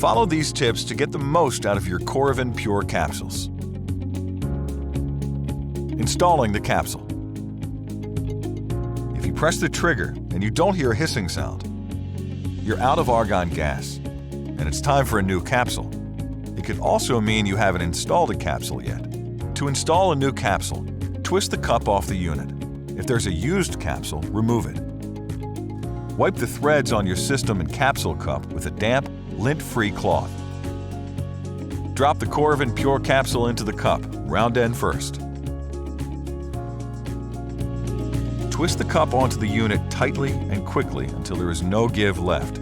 Follow these tips to get the most out of your Coravin Pure capsules. Installing the capsule. If you press the trigger and you don't hear a hissing sound, you're out of argon gas, and it's time for a new capsule. It could also mean you haven't installed a capsule yet. To install a new capsule, twist the cup off the unit. If there's a used capsule, remove it. Wipe the threads on your system and capsule cup with a damp, lint-free cloth. Drop the Coravin Pure capsule into the cup, round end first. Twist the cup onto the unit tightly and quickly until there is no give left.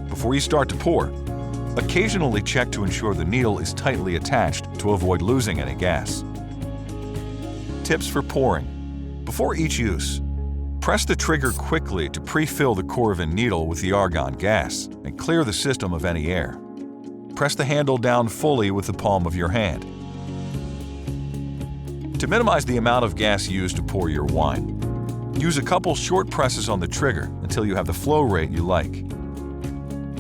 Before you start to pour, occasionally check to ensure the needle is tightly attached to avoid losing any gas. Tips for pouring. Before each use, press the trigger quickly to pre-fill the Coravin needle with the argon gas and clear the system of any air. Press the handle down fully with the palm of your hand. To minimize the amount of gas used to pour your wine, use a couple short presses on the trigger until you have the flow rate you like.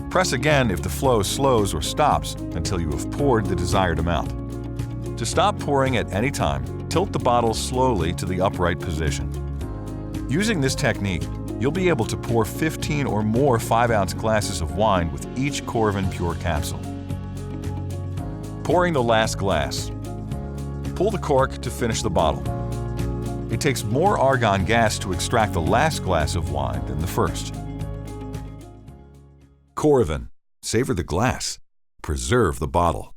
Press again if the flow slows or stops until you have poured the desired amount. To stop pouring at any time, tilt the bottle slowly to the upright position. Using this technique, you'll be able to pour 15 or more 5-ounce glasses of wine with each Coravin Pure capsule. Pouring the last glass. Pull the cork to finish the bottle. It takes more argon gas to extract the last glass of wine than the first. Coravin. Savor the glass. Preserve the bottle.